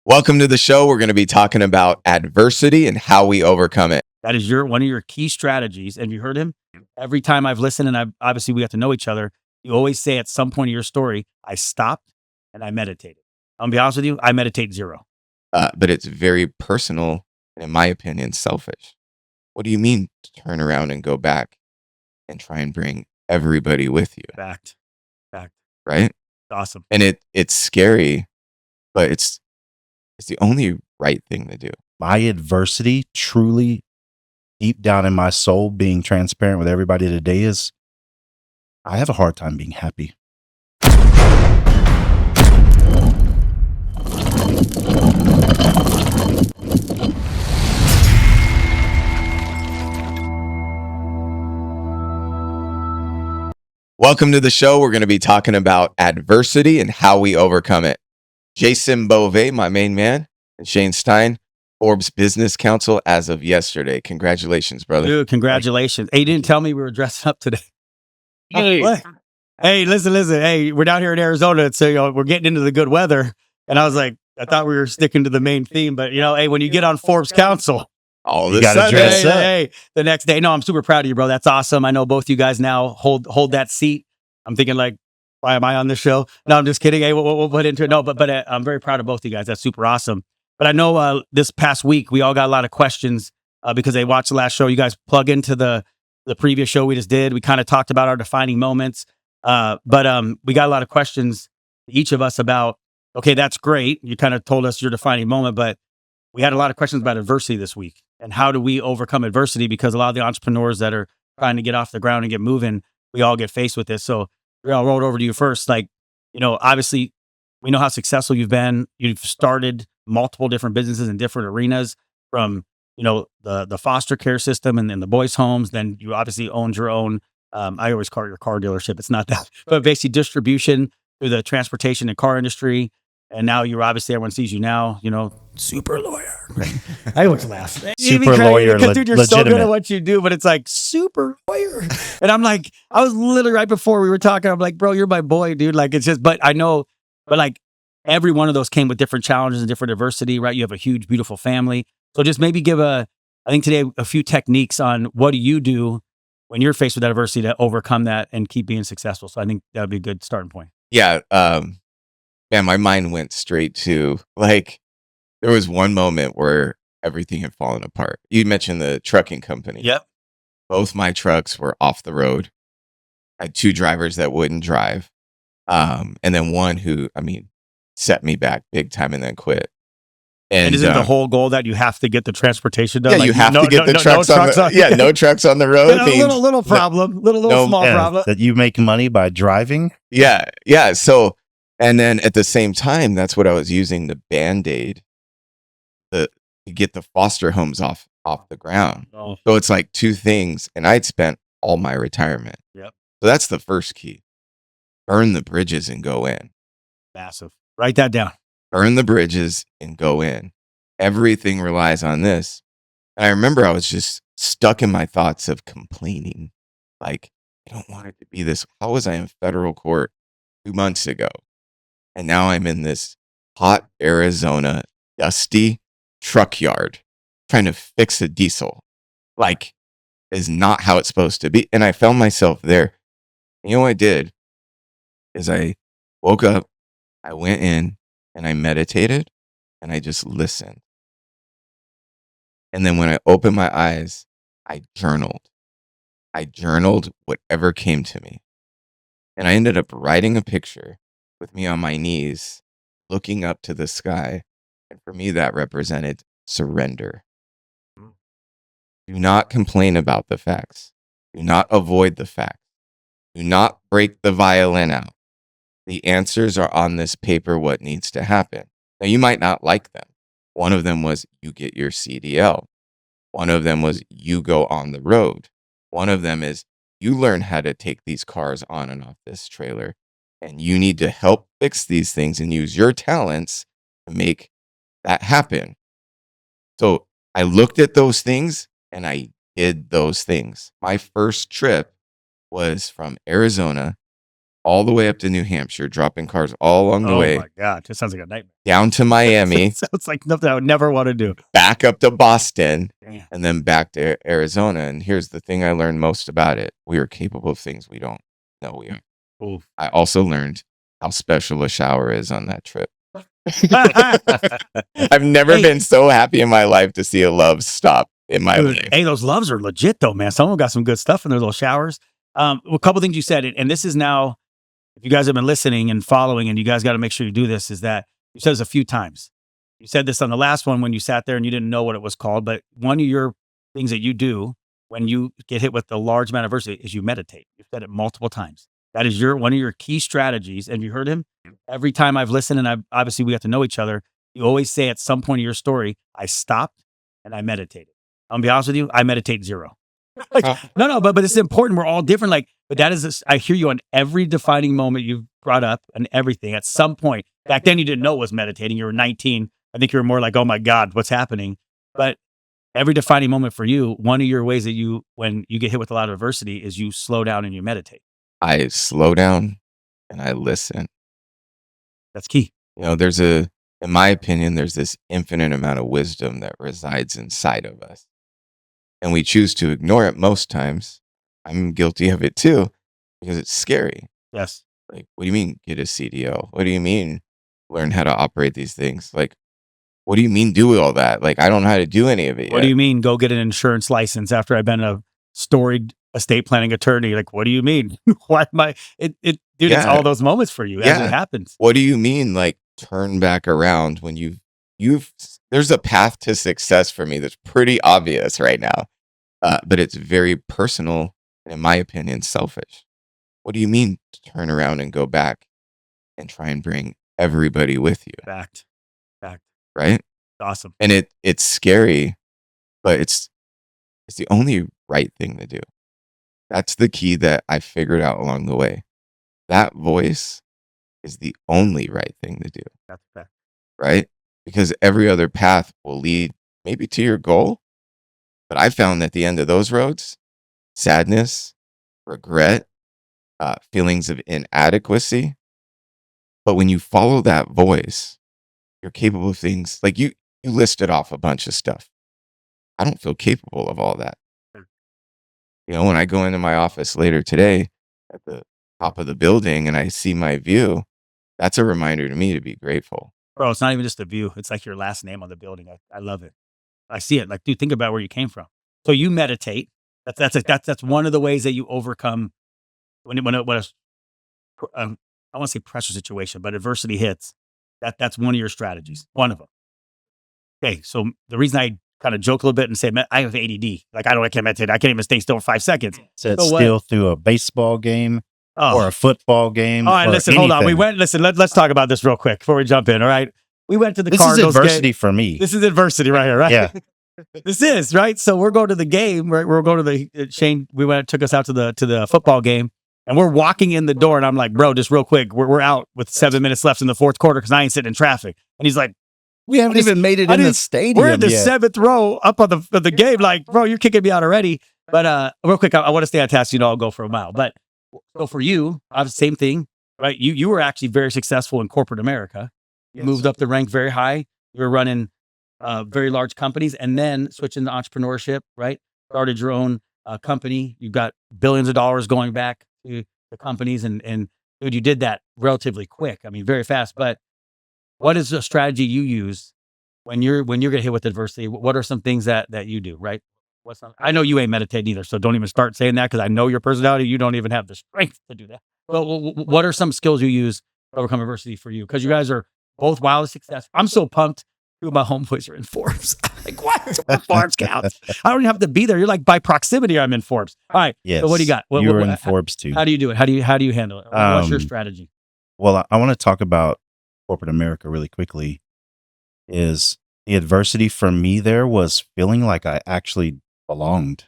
Welcome to the show. We're going to be talking about adversity and how we overcome it. That is one of your key strategies. And you heard him every time I've listened, and obviously we got to know each other. You always say at some point in your story, I stopped and I meditated. I'll be honest with you, I meditate zero. But it's very personal, and in my opinion, selfish. What do you mean to turn around and go back and try and bring everybody with you? Fact. Right? Awesome. And it's scary, but it's the only right thing to do. My adversity, truly deep down in my soul, being transparent with everybody today, is I have a hard time being happy. Welcome to the show. We're going to be talking about adversity and how we overcome it. Jason Bove, my main man, and Shane Stein, Forbes Business Council as of yesterday. Congratulations, brother. Dude, congratulations. Hey, you didn't tell me we were dressing up today. Hey, listen. Hey, we're down here in Arizona, so we're getting into the good weather. And I was like, I thought we were sticking to the main theme, but hey, when you get on Forbes Council, all You this gotta dress up. hey, the next day. No, I'm super proud of you, bro. That's awesome. I know both you guys now hold that seat. I'm thinking like, why am I on this show? No, I'm just kidding. Hey, we'll put into it. No, but I'm very proud of both you guys. That's super awesome. But I know this past week we all got a lot of questions because they watched the last show. You guys plug into the previous show we just did. We kind of talked about our defining moments. But we got a lot of questions, each of us, about, okay, that's great. You kind of told us your defining moment, but we had a lot of questions about adversity this week and how do we overcome adversity? Because a lot of the entrepreneurs that are trying to get off the ground and get moving, we all get faced with this. So I'll roll it over to you first. Like, obviously we know how successful you've been. You've started multiple different businesses in different arenas, from, the foster care system and then the boys' homes. Then you obviously owned your own, I always call it your car dealership. It's not that, but basically distribution through the transportation and car industry. And now you're obviously, everyone sees you now, super lawyer. I always laugh. Super lawyer, because dude, you're so good legitimate. at what you do, but it's like super lawyer. And I'm like, I was literally right before we were talking, I'm like, bro, you're my boy, dude. Like, it's just, but I know, but like every one of those came with different challenges and different adversity, right? You have a huge, beautiful family. So just maybe give I think today, a few techniques on what do you do when you're faced with that adversity to overcome that and keep being successful. So I think that would be a good starting point. Yeah. Man, my mind went straight to, like, there was one moment where everything had fallen apart. You mentioned the trucking company. Yep. Both my trucks were off the road. I had two drivers that wouldn't drive. And then one who, set me back big time and then quit. And isn't the whole goal that you have to get the transportation done? Yeah, you have to get the trucks on the no trucks on the road. Little problem, small problem. That you make money by driving. Yeah. So, and then at the same time, that's what I was using the Band-Aid to get the foster homes off the ground. Oh. So it's like two things, and I'd spent all my retirement. Yep. So that's the first key. Burn the bridges and go in. Massive. Write that down. Burn the bridges and go in. Everything relies on this. And I remember I was just stuck in my thoughts of complaining. Like, I don't want it to be this. How was I in federal court 2 months ago? And now I'm in this hot Arizona, dusty truck yard trying to fix a diesel. Like, is not how it's supposed to be. And I found myself there. You know what I did? Is I woke up, I went in, and I meditated, and I just listened. And then when I opened my eyes, I journaled. I journaled whatever came to me. And I ended up writing a picture with me on my knees, looking up to the sky. And for me, that represented surrender. Do not complain about the facts. Do not avoid the facts. Do not break the violin out. The answers are on this paper, what needs to happen. Now, you might not like them. One of them was you get your CDL. One of them was you go on the road. One of them is you learn how to take these cars on and off this trailer. And you need to help fix these things and use your talents to make that happen. So I looked at those things and I did those things. My first trip was from Arizona all the way up to New Hampshire, dropping cars all along the Oh way, my God. That sounds like a nightmare. down to Miami, Sounds like nothing I would never want to do. back up to Boston, Damn. and then back to Arizona. And here's the thing I learned most about it. We are capable of things we don't know we are. Oof. I also learned how special a shower is on that trip. I've never Hey. been so happy in my life to see a love stop in my Dude, life. hey, those loves are legit though, man. Someone got some good stuff in their little showers. A couple things you said, and this is now, if you guys have been listening and following, and you guys got to make sure you do this, is that you said this a few times. You said this on the last one when you sat there and you didn't know what it was called, but one of your things that you do when you get hit with a large amount of adversity is you meditate. You've said it multiple times. That is one of your key strategies. And you heard him every time I've listened, and obviously we got to know each other. You always say at some point in your story, I stopped and I meditated. I'll be honest with you, I meditate zero. Like, no, but it's important. We're all different. Like, but that is, I hear you on every defining moment you've brought up and everything. At some point, back then you didn't know it was meditating. You were 19. I think you were more like, oh my God, what's happening? But every defining moment for you, one of your ways that you, when you get hit with a lot of adversity, is you slow down and you meditate. I slow down and I listen. That's key. You know, in my opinion, there's this infinite amount of wisdom that resides inside of us. And we choose to ignore it most times. I'm guilty of it too, because it's scary. Yes. Like, what do you mean get a CDO? What do you mean learn how to operate these things? Like, what do you mean do all that? Like, I don't know how to do any of it yet. What do you mean go get an insurance license after I've been a storied estate planning attorney? Like, what do you mean? Why am I? Dude, it's Yeah. all those moments for you as Yeah. it happens. What do you mean, like, turn back around when there's a path to success for me that's pretty obvious right now, but it's very personal and, in my opinion, selfish. What do you mean to turn around and go back and try and bring everybody with you, Fact. right? Awesome. And it's scary, but it's the only right thing to do. That's the key that I figured out along the way. That voice is the only right thing to do, That's fact. right? Because every other path will lead maybe to your goal. But I found at the end of those roads, sadness, regret, feelings of inadequacy. But when you follow that voice, you're capable of things like you listed off a bunch of stuff. I don't feel capable of all that. You know, when I go into my office later today at the top of the building and I see my view, that's a reminder to me to be grateful. Bro, it's not even just a view. It's like your last name on the building. I love it. I see it. Like, dude, think about where you came from. So you meditate. That's one of the ways that you overcome when I want to say pressure situation, but adversity hits. That's one of your strategies. One of them. Okay, so the reason I kind of joke a little bit and say I have ADD. Like, I can't meditate. I can't even stay still for 5 seconds. Sit So what? still through a baseball game Oh, or a football game. all right. or Listen, hold on. We anything. went. Listen, let's talk about this real quick before we jump in. All right. We went to the This is Cardinals adversity game. for me. This is adversity right here, right? Yeah. This is right. So we're going to the game. Right? We're going to the Shane. Took us out to the football game, and we're walking in the door, and I'm like, bro, just real quick, we're out with 7 minutes left in the fourth quarter because I ain't sitting in traffic. And he's like, We haven't even made it in the stadium we're in the yet. 7th row up on the game. Like, bro, you're kicking me out already. But real quick, I want to stay on task. I'll go for a mile. But so for you, I have the same thing, right? You were actually very successful in corporate America. You moved up the rank very high. You were running very large companies, and then switching to entrepreneurship, right? Started your own company. You've got billions of dollars going back to the companies, and dude, you did that relatively quick. I mean, very fast. But what is a strategy you use when you're getting hit with adversity? What are some things that you do, right? I know you ain't meditating either, so don't even start saying that because I know your personality. You don't even have the strength to do that. But what are some skills you use to overcome adversity for you? Because you guys are both wildly successful. I'm so pumped. Two of my homeboys are in Forbes. Like, what? Forbes counts. I don't even have to be there. You're like, by proximity, I'm in Forbes. All right. Yes. So what do you got? You were in Forbes too. How do you do it? How do you handle it? What's your strategy? Well, I want to talk about corporate America really quickly. Is the adversity for me there was feeling like I actually belonged,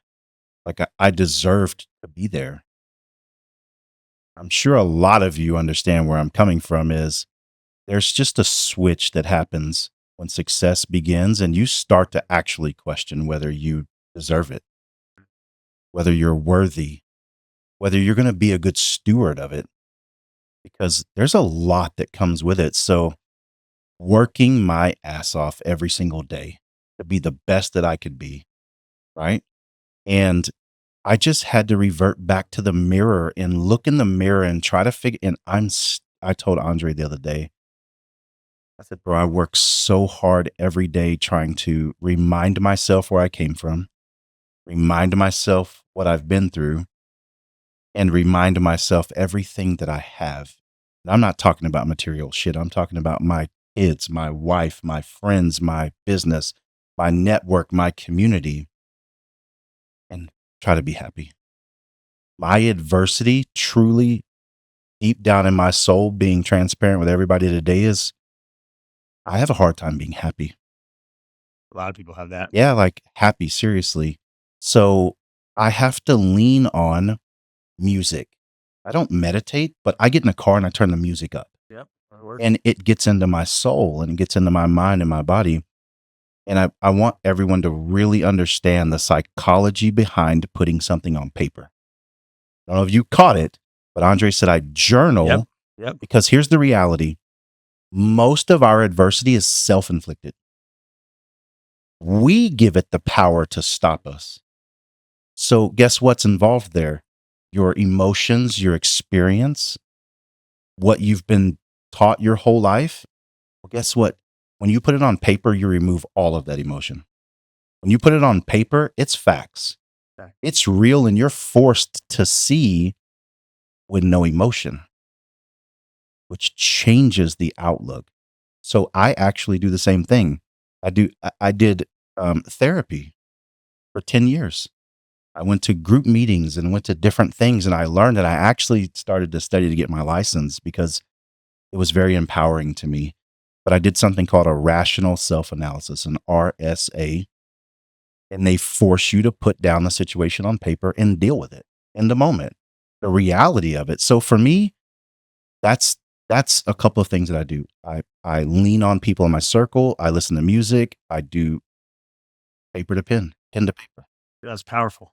like I deserved to be there. I'm sure a lot of you understand where I'm coming from. Is there's just a switch that happens when success begins and you start to actually question whether you deserve it, whether you're worthy, whether you're going to be a good steward of it. because there's a lot that comes with it. So working my ass off every single day to be the best that I could be, right? And I just had to revert back to the mirror and look in the mirror and try to figure. And I told Andre the other day, I said, bro, I work so hard every day trying to remind myself where I came from, remind myself what I've been through, and remind myself everything that I have. And I'm not talking about material shit. I'm talking about my kids, my wife, my friends, my business, my network, my community, and try to be happy. My adversity, truly deep down in my soul, being transparent with everybody today, is I have a hard time being happy. A lot of people have that. Yeah, like happy, seriously. So I have to lean on music. I don't meditate, but I get in a car and I turn the music up. Yep. That works. And it gets into my soul and it gets into my mind and my body. And I want everyone to really understand the psychology behind putting something on paper. I don't know if you caught it, but Andre said I journal Yep. because here's the reality. Most of our adversity is self-inflicted. We give it the power to stop us. So guess what's involved there? Your emotions, your experience, what you've been taught your whole life. Well, guess what? When you put it on paper, you remove all of that emotion. When you put it on paper, it's facts. Fact. It's real, and you're forced to see with no emotion, which changes the outlook. So I actually do the same thing. I did therapy for 10 years. I went to group meetings and went to different things, and I learned that I actually started to study to get my license because it was very empowering to me. But I did something called a rational self-analysis, an RSA, and they force you to put down the situation on paper and deal with it in the moment, the reality of it. So for me, that's a couple of things that I do. I lean on people in my circle. I listen to music. I do paper to pen to paper. That's powerful.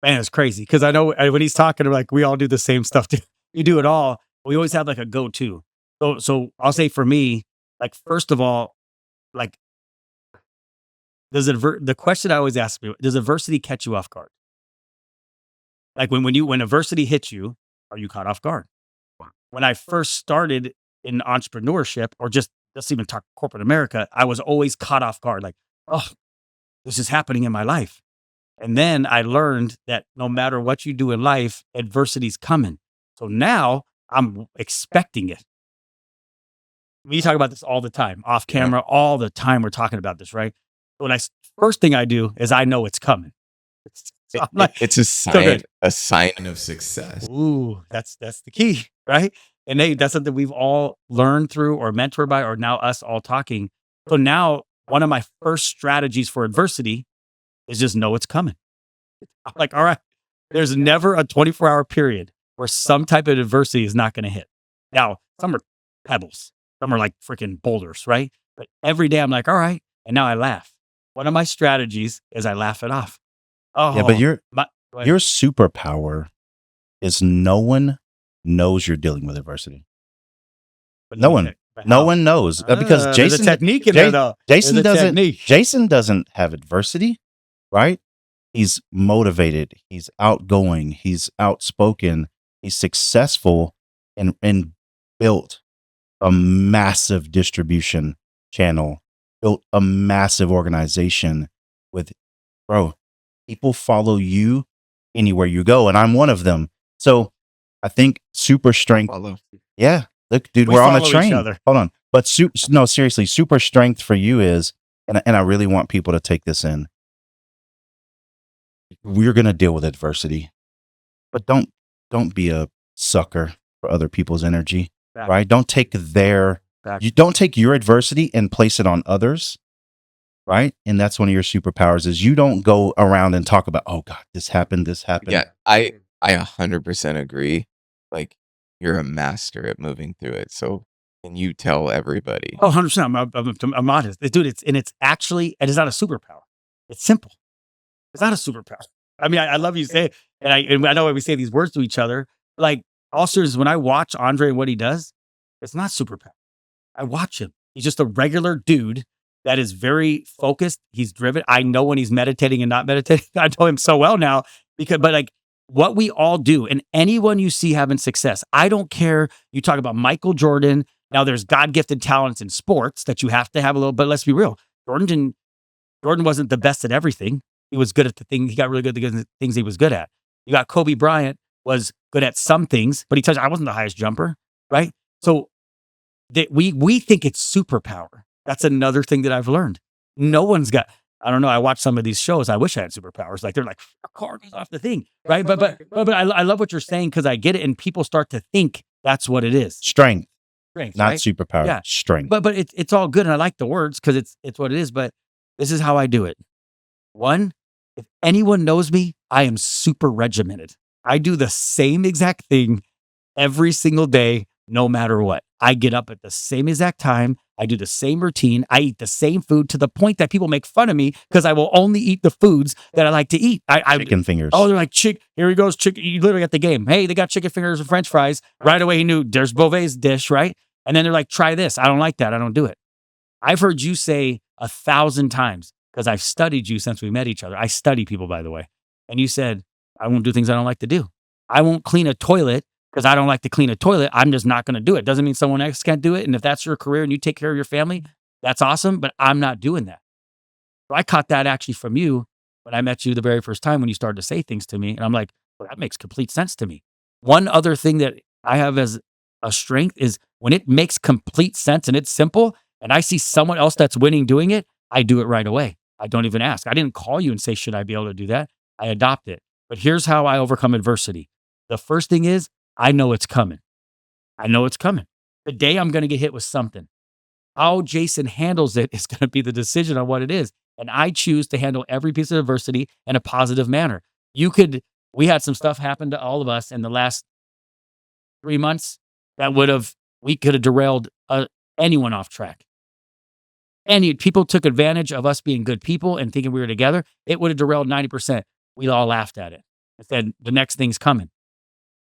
Man, it's crazy because I know when he's talking, like we all do the same stuff too. You do it all. We always have like a go-to. So I'll say for me, like first of all, like the question I always ask people, does adversity catch you off guard? Like when adversity hits you, are you caught off guard? When I first started in entrepreneurship or just even talk corporate America, I was always caught off guard. Like, oh, this is happening in my life. And then I learned that no matter what you do in life, adversity's coming. So now I'm expecting it. We talk about this all the time, off camera, all the time. We're talking about this, right? First thing I do is I know it's coming. So I'm like, It's a sign of success. ooh, that's the key, right? And that's something we've all learned through or mentored by, or now us all talking. So now one of my first strategies for adversity is just know it's coming. I'm like, all right, there's never a 24-hour period where some type of adversity is not going to hit. Now, some are pebbles, some are like freaking boulders, right? But every day I'm like, all right. And now I laugh. One of my strategies is I laugh it off. Oh, Yeah, but your go ahead. superpower is no one knows you're dealing with adversity. But No one knows because there's a Jason technique in there though. Jason There's a doesn't technique. Jason doesn't have adversity, right? He's motivated, he's outgoing, he's outspoken, he's successful and built a massive distribution channel, built a massive organization with, bro, people follow you anywhere you go, and I'm one of them. So I think super strength. Follow. Yeah, look, dude, We we're on the follow each train. other. Hold on, but no, seriously, super strength for you is, and I really want people to take this in. We're gonna deal with adversity, but don't be a sucker for other people's energy, Back. right? Don't take you don't take your adversity and place it on others, right? And that's one of your superpowers is you don't go around and talk about, oh God, this happened. Yeah, I 100% agree. Like you're a master at moving through it. So can you tell everybody? Oh, 100%. I'm honest. Dude, it's actually, it is not a superpower. It's simple. It's not a superpower. I mean, I love you say it. And I know when we say these words to each other, like all seriousness, when I watch Andre and what he does, it's not superpower. I watch him. He's just a regular dude that is very focused. He's driven. I know when he's meditating and not meditating. I know him so well now but like what we all do, and anyone you see having success, I don't care. You talk about Michael Jordan. Now there's God-gifted talents in sports that you have to have a little, but let's be real. Jordan wasn't the best at everything. He was good at the thing. He got really good at the things he was good at. You got Kobe Bryant was good at some things, but I wasn't the highest jumper, right? So we think it's superpower. That's another thing that I've learned. No one's got, I don't know. I watch some of these shows. I wish I had superpowers. Like they're like a car goes off the thing, right? But I love what you're saying because I get it, and people start to think that's what it is. Strength, not right? superpower. Yeah. Strength. But it's all good, and I like the words because it's what it is. But this is how I do it. One, if anyone knows me, I am super regimented. I do the same exact thing every single day, no matter what. I get up at the same exact time. I do the same routine. I eat the same food to the point that people make fun of me because I will only eat the foods that I like to eat. Chicken fingers. Oh, they're like, here he goes, chicken. You literally at the game. Hey, they got chicken fingers and French fries. Right away, he knew there's Beauvais dish, right? And then they're like, try this. I don't like that. I don't do it. I've heard you say 1,000 times, because I've studied you since we met each other. I study people, by the way. And you said, I won't do things I don't like to do. I won't clean a toilet because I don't like to clean a toilet. I'm just not going to do it. Doesn't mean someone else can't do it. And if that's your career and you take care of your family, that's awesome. But I'm not doing that. So I caught that actually from you when I met you the very first time when you started to say things to me. And I'm like, well, that makes complete sense to me. One other thing that I have as a strength is when it makes complete sense and it's simple and I see someone else that's winning doing it, I do it right away. I don't even ask. I didn't call you and say, should I be able to do that? I adopt it. But here's how I overcome adversity. The first thing is I know it's coming. I know it's coming. The day I'm going to get hit with something. How Jason handles it is going to be the decision on what it is. And I choose to handle every piece of adversity in a positive manner. We had some stuff happen to all of us in the last 3 months that we could have derailed anyone off track. People took advantage of us being good people and thinking we were together. It would have derailed 90%. We all laughed at it and said, the next thing's coming,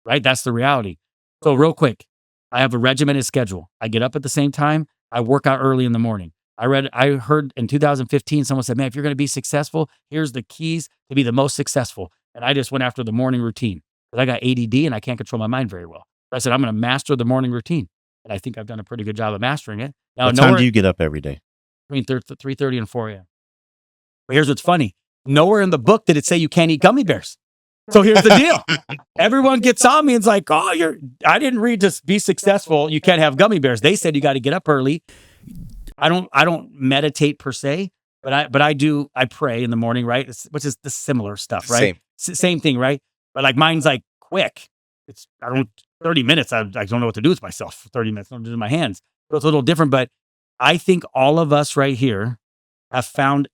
right? That's the reality. So real quick, I have a regimented schedule. I get up at the same time. I work out early in the morning. I heard in 2015, someone said, man, if you're going to be successful, here's the keys to be the most successful. And I just went after the morning routine because I got ADD and I can't control my mind very well. So I said, I'm going to master the morning routine. And I think I've done a pretty good job of mastering it. Now, what time do you get up every day? Between 3:30 and 4 a.m. But here's what's funny. Nowhere in the book did it say you can't eat gummy bears. So here's the deal. Everyone gets on me and it's like, oh, I didn't read to be successful. You can't have gummy bears. They said you got to get up early. I don't meditate per se, but I pray in the morning, right? Which is the similar stuff, right? Same thing, right? But like mine's like quick. 30 minutes. I don't know what to do with myself for 30 minutes. I don't do it with my hands. So it's a little different, but I think all of us right here have found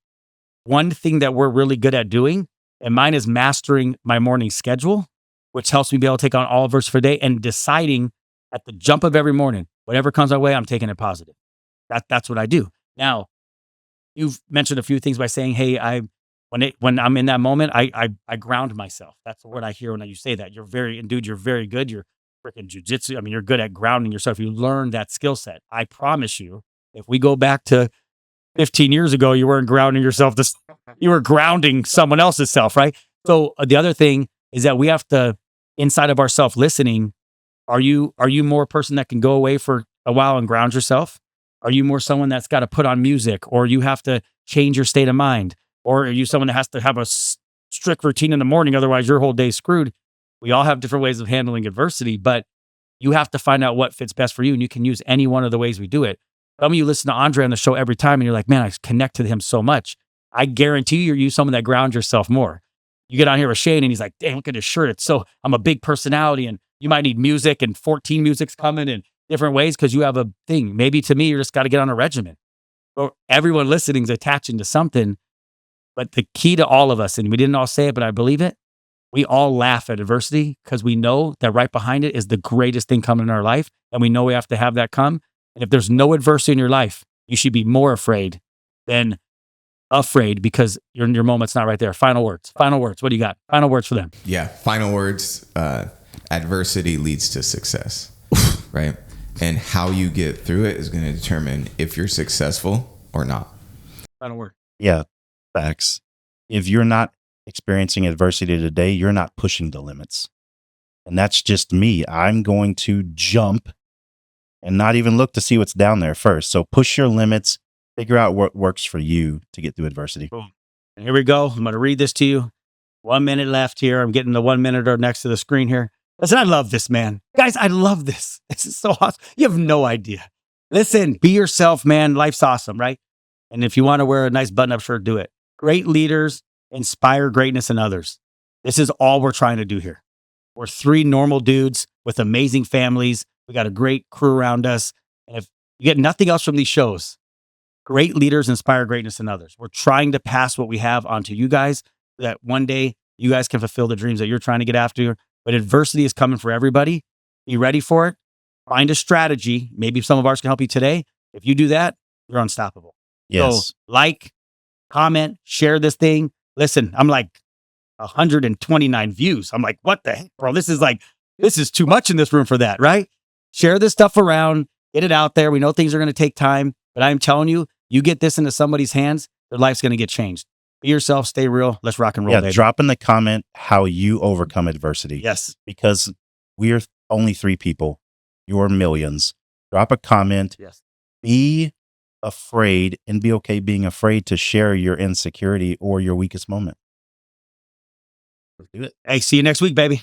one thing that we're really good at doing, and mine is mastering my morning schedule, which helps me be able to take on all adversity for the day and deciding at the jump of every morning, whatever comes my way, I'm taking it positive. That's what I do. Now, you've mentioned a few things by saying, hey, when I'm in that moment, I ground myself. That's the word I hear when you say that. You're very good. You're freaking jujitsu. I mean, you're good at grounding yourself. You learn that skill set. I promise you, if we go back to 15 years ago, you weren't grounding yourself. You were grounding someone else's self, right? So the other thing is that we have to, inside of our self-listening, are you more a person that can go away for a while and ground yourself? Are you more someone that's got to put on music, or you have to change your state of mind? Or are you someone that has to have a strict routine in the morning? Otherwise, your whole day's screwed. We all have different ways of handling adversity, but you have to find out what fits best for you. And you can use any one of the ways we do it. Some of you listen to Andre on the show every time and you're like, man, I connect to him so much. I guarantee you're someone that grounds yourself more. You get on here with Shane and he's like, damn, look at his shirt. I'm a big personality and you might need music and 14 music's coming in different ways because you have a thing. Maybe to me, you just got to get on a regimen. Or everyone listening is attaching to something. But the key to all of us, and we didn't all say it, but I believe it, we all laugh at adversity because we know that right behind it is the greatest thing coming in our life. And we know we have to have that come. And if there's no adversity in your life, you should be more afraid than afraid because your moment's not right there. Final words. What do you got? Final words for them. Yeah. Final words. adversity leads to success, right? And how you get through it is going to determine if you're successful or not. That'll work. Yeah, facts. If you're not experiencing adversity today, you're not pushing the limits. And that's just me. I'm going to jump and not even look to see what's down there first. So push your limits, figure out what works for you to get through adversity. Boom. And here we go. I'm going to read this to you. 1 minute left here. I'm getting the 1 minute or next to the screen here. Listen, I love this, man. Guys, I love this. This is so awesome. You have no idea. Listen, be yourself, man. Life's awesome, right? And if you want to wear a nice button-up shirt, do it. Great leaders inspire greatness in others. This is all we're trying to do here. We're 3 normal dudes with amazing families. We got a great crew around us. And if you get nothing else from these shows, great leaders inspire greatness in others. We're trying to pass what we have onto you guys, that one day you guys can fulfill the dreams that you're trying to get after. But adversity is coming for everybody. Be ready for it. Find a strategy. Maybe some of ours can help you today. If you do that, you're unstoppable. Yes. So like, comment, share this thing. Listen, I'm like 129 views. I'm like, what the heck, bro? This is too much in this room for that, right? Share this stuff around, get it out there. We know things are going to take time, but I'm telling you, you get this into somebody's hands, their life's going to get changed. Be yourself, stay real. Let's rock and roll. Yeah, baby. drop in the comment how you overcome adversity. Yes. Because we're only 3 people. You're millions. Drop a comment. Yes. Be afraid and be okay being afraid to share your insecurity or your weakest moment. Let's do it. Hey, see you next week, baby.